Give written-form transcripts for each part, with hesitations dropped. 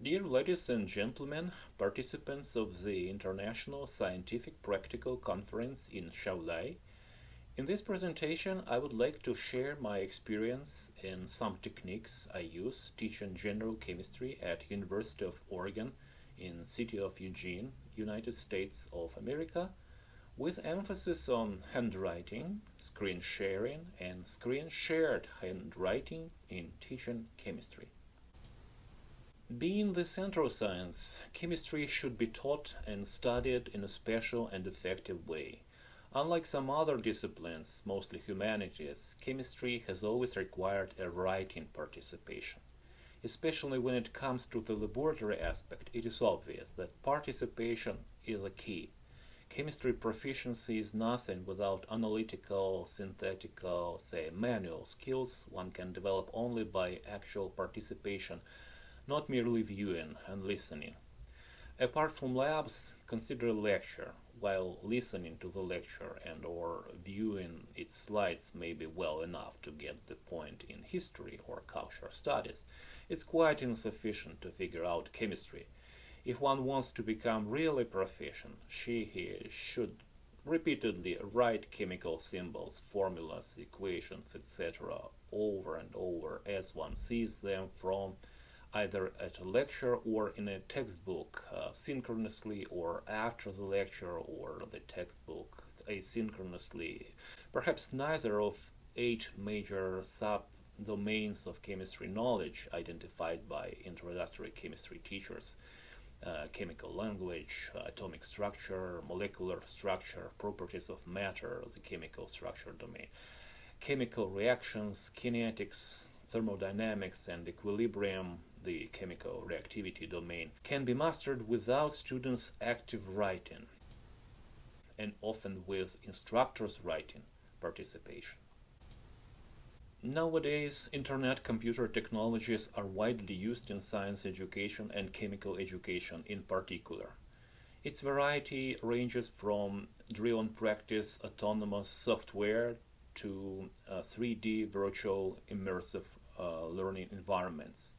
Dear ladies and gentlemen, participants of the International Scientific Practical Conference in Shaolai, in this presentation I would like to share my experience in some techniques I use teaching general chemistry at University of Oregon in city of Eugene, United States of America, with emphasis on handwriting, screen sharing, and screen shared handwriting in teaching chemistry. Being the central science, chemistry should be taught and studied in a special and effective way. Unlike some other disciplines, mostly humanities, chemistry has always required a writing participation. Especially when it comes to the laboratory aspect, it is obvious that participation is a key. Chemistry proficiency is nothing without analytical, synthetical, say, manual skills one can develop only by actual participation, not merely viewing and listening. Apart from labs, consider a lecture. While listening to the lecture and or viewing its slides may be well enough to get the point in history or cultural studies, it's quite insufficient to figure out chemistry. If one wants to become really proficient, he should repeatedly write chemical symbols, formulas, equations, etc. over and over as one sees them from either at a lecture or in a textbook, synchronously, or after the lecture or the textbook asynchronously. Perhaps neither of 8 major subdomains of chemistry knowledge identified by introductory chemistry teachers: chemical language, atomic structure, molecular structure, properties of matter, the chemical structure domain, chemical reactions, kinetics, thermodynamics, and equilibrium, the chemical reactivity domain, can be mastered without students' active writing and often with instructors' writing participation. Nowadays, internet computer technologies are widely used in science education and chemical education in particular. Its variety ranges from drill-and practice autonomous software to 3D virtual immersive learning environments.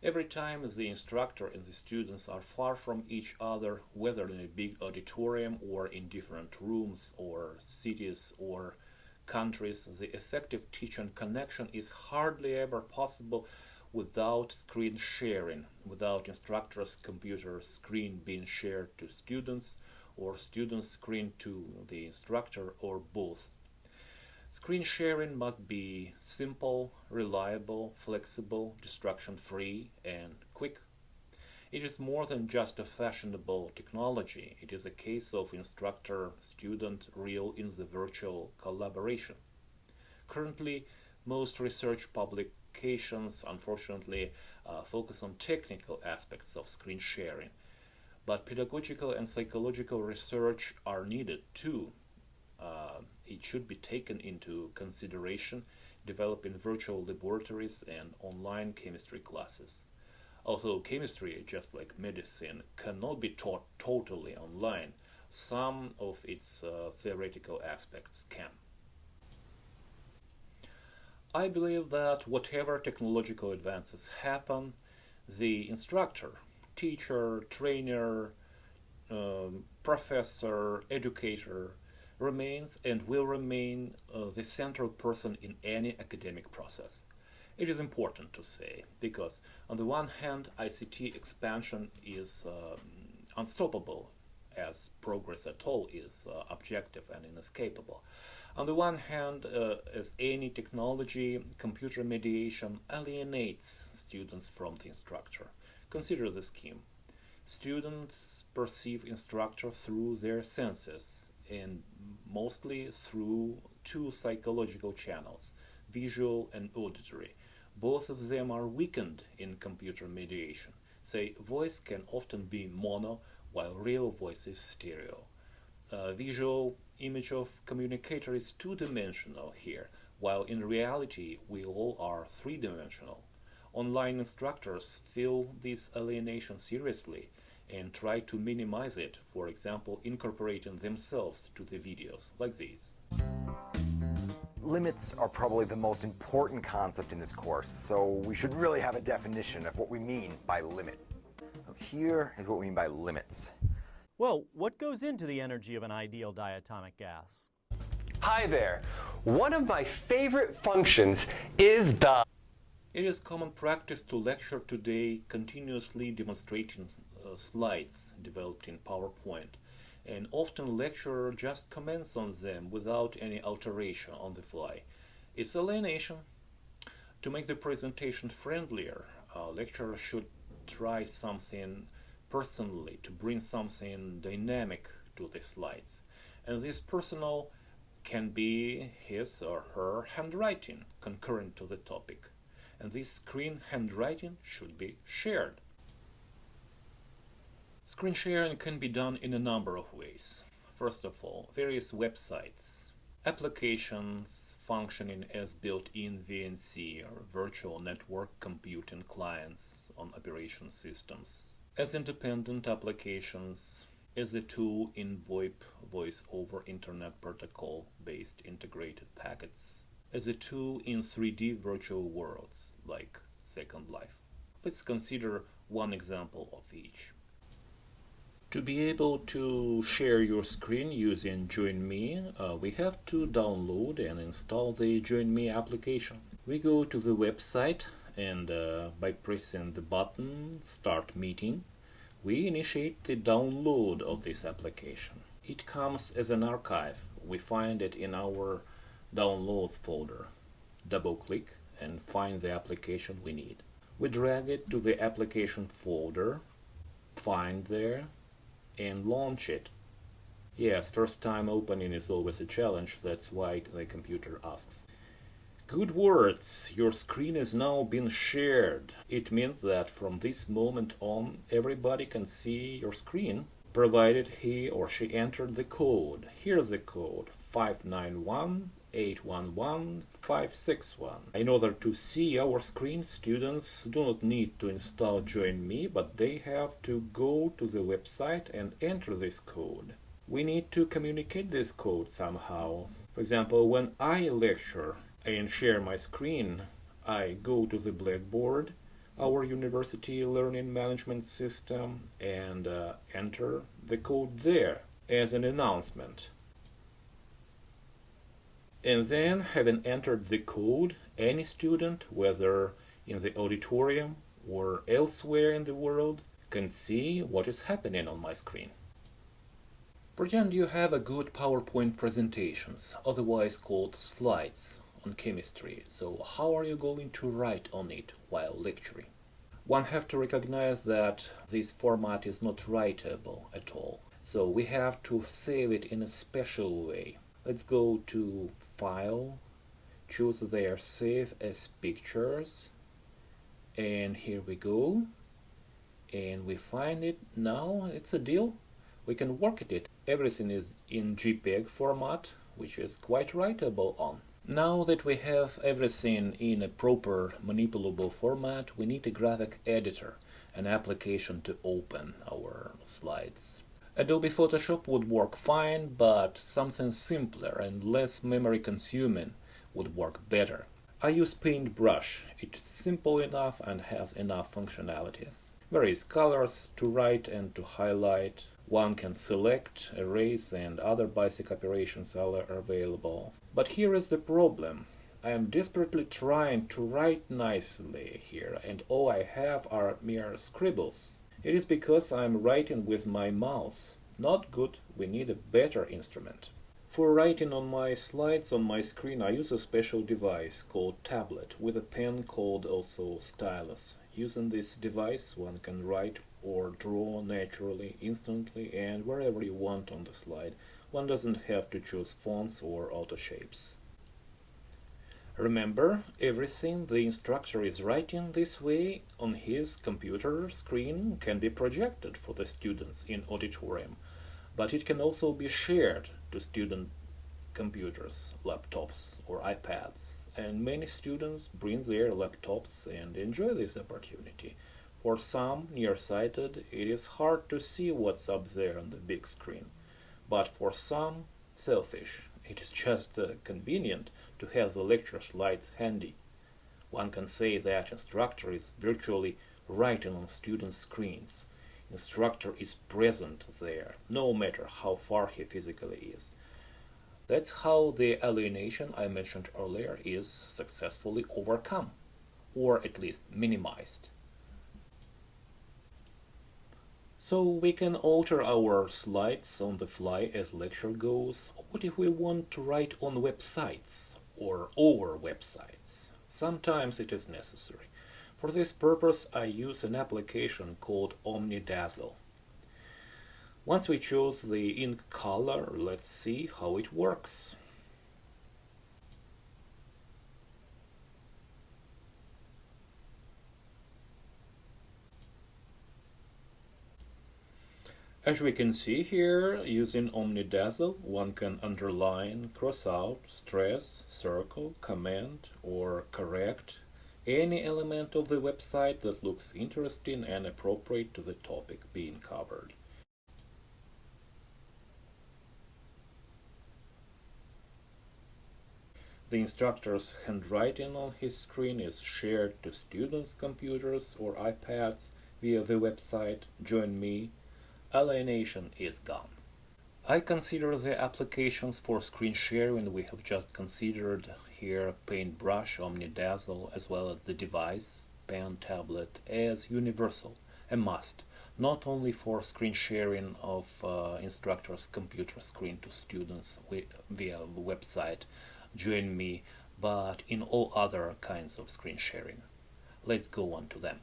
Every time the instructor and the students are far from each other, whether in a big auditorium or in different rooms or cities or countries, the effective teaching connection is hardly ever possible without screen sharing, without instructor's computer screen being shared to students or students' screen to the instructor, or both. Screen sharing must be simple, reliable, flexible, distraction-free, and quick. It is more than just a fashionable technology. It is a case of instructor-student real in the virtual collaboration. Currently, most research publications, unfortunately, focus on technical aspects of screen sharing, but pedagogical and psychological research are needed too. It should be taken into consideration developing virtual laboratories and online chemistry classes. Although chemistry, just like medicine, cannot be taught totally online, some of its theoretical aspects can. I believe that whatever technological advances happen, the instructor, teacher, trainer, professor, educator remains and will remain the central person in any academic process. It is important to say, because on the one hand, ICT expansion is unstoppable, as progress at all is objective and inescapable. On the one hand, as any technology, computer mediation alienates students from the instructor. Consider the scheme. Students perceive instructor through their senses, and mostly through 2 psychological channels, visual and auditory. Both of them are weakened in computer mediation. Say, voice can often be mono, while real voice is stereo. Visual image of communicator is 2-dimensional here, while in reality we all are 3-dimensional. Online instructors feel this alienation seriously and try to minimize it, for example, incorporating themselves to the videos, like these. Limits are probably the most important concept in this course, so we should really have a definition of what we mean by limit. here is what we mean by limits. Well, what goes into the energy of an ideal diatomic gas? Hi there. One of my favorite functions is the... It is common practice to lecture today continuously demonstrating slides developed in PowerPoint, and often lecturer just comments on them without any alteration on the fly. It's alienation. To make the presentation friendlier, a lecturer should try something personally, to bring something dynamic to the slides. And this personal can be his or her handwriting concurrent to the topic. And this screen handwriting should be shared. Screen sharing can be done in a number of ways. First of all, various websites, applications functioning as built-in VNC or virtual network computing clients on operation systems, as independent applications, as a tool in VoIP voice over Internet Protocol based integrated packets, as a tool in 3D virtual worlds like Second Life. Let's consider one example of each. To be able to share your screen using JoinMe, we have to download and install the JoinMe application. We go to the website and by pressing the button Start Meeting, we initiate the download of this application. It comes as an archive. We find it in our Downloads folder. Double-click and find the application we need. We drag it to the application folder, find there, and launch it. Yes, first time opening is always a challenge, that's why the computer asks. Good words! Your screen is now being shared. It means that from this moment on, everybody can see your screen, provided he or she entered the code. Here's the code, 591-811-561. In order to see our screen, students do not need to install JoinMe, but they have to go to the website and enter this code. We need to communicate this code somehow. For example, when I lecture and share my screen, I go to the Blackboard, our university learning management system, and enter the code there as an announcement. And then, having entered the code, any student, whether in the auditorium or elsewhere in the world, can see what is happening on my screen. Pretend you have a good PowerPoint presentations, otherwise called slides, on chemistry. So how are you going to write on it while lecturing? One have to recognize that this format is not writable at all. So we have to save it in a special way. Let's go to File, choose there Save as Pictures, and here we go. And we find it now. It's a deal. We can work at it. Everything is in JPEG format, which is quite writable on. Now that we have everything in a proper manipulable format, we need a graphic editor, an application to open our slides. Adobe Photoshop would work fine, but something simpler and less memory consuming would work better. I use Paintbrush. It's simple enough and has enough functionalities. Various colors to write and to highlight. One can select, erase, and other basic operations are available. But here is the problem. I am desperately trying to write nicely here, and all I have are mere scribbles. It is because I am writing with my mouse. Not good, we need a better instrument. For writing on my slides on my screen, I use a special device called tablet with a pen called also stylus. Using this device, one can write or draw naturally, instantly, and wherever you want on the slide. One doesn't have to choose fonts or auto shapes. Remember, everything the instructor is writing this way on his computer screen can be projected for the students in auditorium, but it can also be shared to student computers, laptops, or iPads, and many students bring their laptops and enjoy this opportunity. For some nearsighted, it is hard to see what's up there on the big screen, but for some selfish, it is just convenient to have the lecture slides handy. One can say that instructor is virtually writing on students' screens. Instructor is present there, no matter how far he physically is. That's how the alienation I mentioned earlier is successfully overcome, or at least minimized. So we can alter our slides on the fly as lecture goes. What if we want to write on websites or over websites? Sometimes it is necessary. For this purpose I use an application called Omnidazzle. Once we choose the ink color, let's see how it works. As we can see here, using Omnidazzle, one can underline, cross out, stress, circle, comment, or correct any element of the website that looks interesting and appropriate to the topic being covered. The instructor's handwriting on his screen is shared to students' computers or iPads via the website Join Me. Alienation is gone. I consider the applications for screen sharing we have just considered here, Paintbrush, Omnidazzle, as well as the device, pen, tablet, as universal, a must, not only for screen sharing of instructor's computer screen to students via the website Join Me, but in all other kinds of screen sharing. Let's go on to them.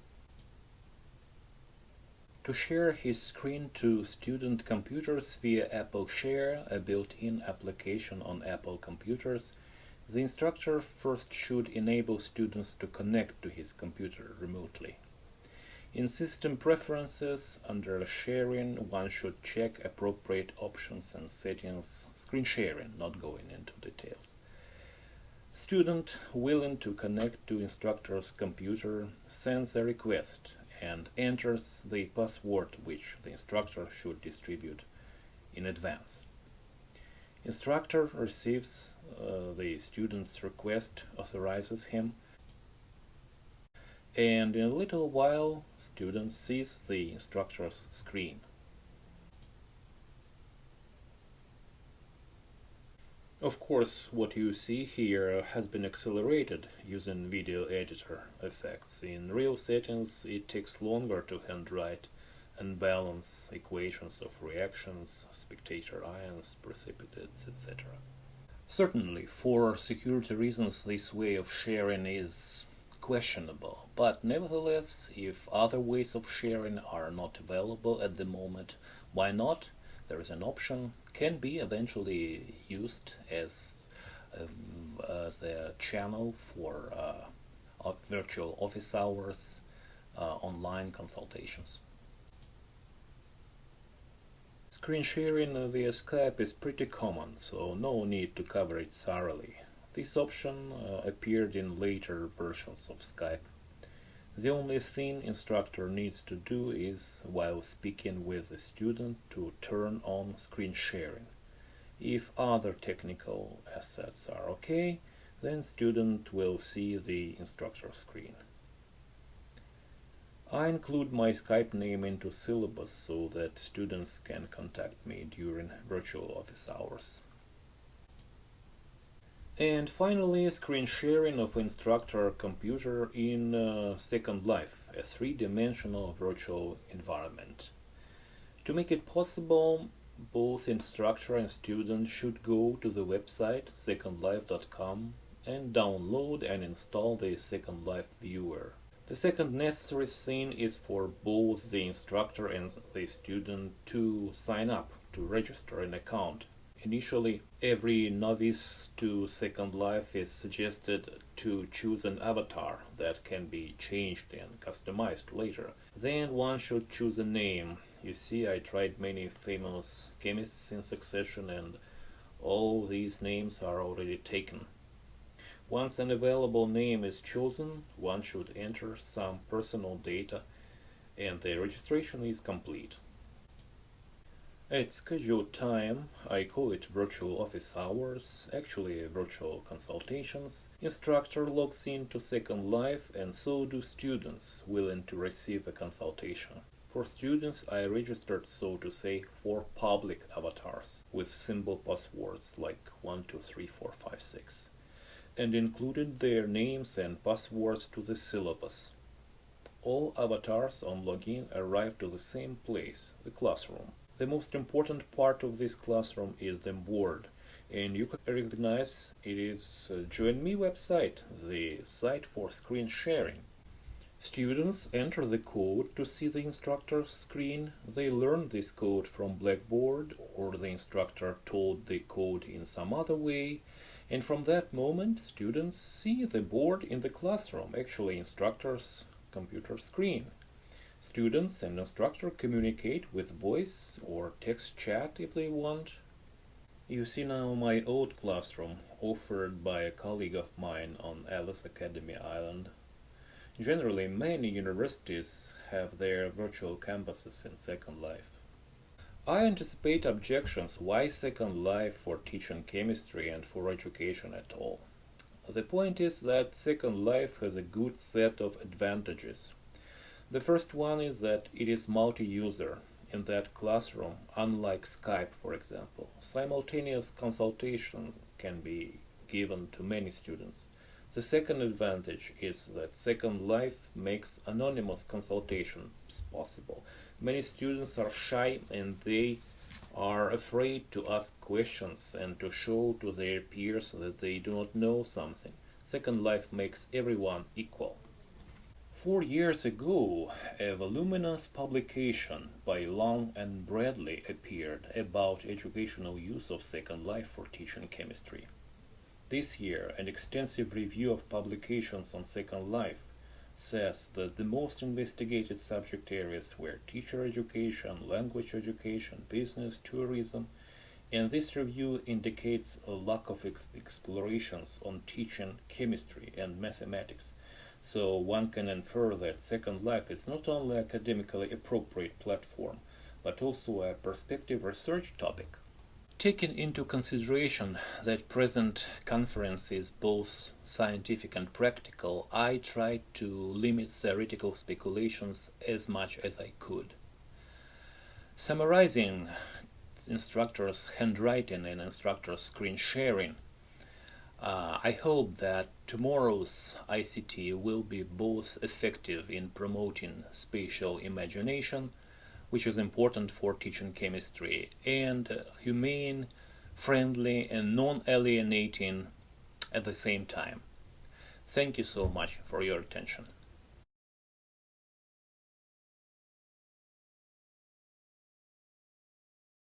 To share his screen to student computers via Apple Share, a built-in application on Apple computers, the instructor first should enable students to connect to his computer remotely. In System Preferences, under Sharing, one should check appropriate options and settings, screen sharing, not going into details. Student willing to connect to instructor's computer sends a request and enters the password which the instructor should distribute in advance. Instructor receives the student's request, authorizes him, and in a little while student sees the instructor's screen. Of course, what you see here has been accelerated using video editor effects. In real settings, it takes longer to handwrite and balance equations of reactions, spectator ions, precipitates, etc. Certainly, for security reasons, this way of sharing is questionable, but nevertheless, if other ways of sharing are not available at the moment, why not? There is an option, can be eventually used as a channel for virtual office hours, online consultations. Screen sharing via Skype is pretty common, so no need to cover it thoroughly. This option appeared in later versions of Skype. The only thing instructor needs to do is, while speaking with the student, to turn on screen sharing. If other technical assets are okay, then student will see the instructor screen. I include my Skype name into syllabus so that students can contact me during virtual office hours. And finally, screen sharing of instructor computer in Second Life, a three-dimensional virtual environment. To make it possible, both instructor and student should go to the website secondlife.com and download and install the Second Life viewer. The second necessary thing is for both the instructor and the student to sign up, to register an account. Initially, every novice to Second Life is suggested to choose an avatar that can be changed and customized later. Then one should choose a name. You see, I tried many famous chemists in succession and all these names are already taken. Once an available name is chosen, one should enter some personal data and the registration is complete. At scheduled time, I call it virtual office hours, actually virtual consultations, instructor logs in to Second Life and so do students willing to receive a consultation. For students, I registered, so to say, 4 public avatars with simple passwords like 1, 2, 3, 4, 5, 6, and included their names and passwords to the syllabus. All avatars on login arrive to the same place, the classroom. The most important part of this classroom is the board, and you can recognize it is Join Me website, the site for screen sharing. Students enter the code to see the instructor's screen. They learn this code from Blackboard, or the instructor told the code in some other way, and from that moment students see the board in the classroom, actually instructor's computer screen. Students and instructor communicate with voice or text chat if they want. You see now my old classroom offered by a colleague of mine on Alice Academy Island. Generally, many universities have their virtual campuses in Second Life. I anticipate objections why Second Life for teaching chemistry and for education at all. The point is that Second Life has a good set of advantages. The first one is that it is multi-user. In that classroom, unlike Skype for example, simultaneous consultations can be given to many students. The second advantage is that Second Life makes anonymous consultations possible. Many students are shy and they are afraid to ask questions and to show to their peers that they do not know something. Second Life makes everyone equal. 4 years ago, a voluminous publication by Long and Bradley appeared about educational use of Second Life for teaching chemistry. This year, an extensive review of publications on Second Life says that the most investigated subject areas were teacher education, language education, business, tourism, and this review indicates a lack of explorations on teaching chemistry and mathematics. So one can infer that Second Life is not only an academically appropriate platform, but also a prospective research topic. Taking into consideration that present conference is both scientific and practical, I tried to limit theoretical speculations as much as I could. Summarizing instructors' handwriting and instructors' screen sharing, I hope that tomorrow's ICT will be both effective in promoting spatial imagination, which is important for teaching chemistry, and humane, friendly, and non-alienating at the same time. Thank you so much for your attention.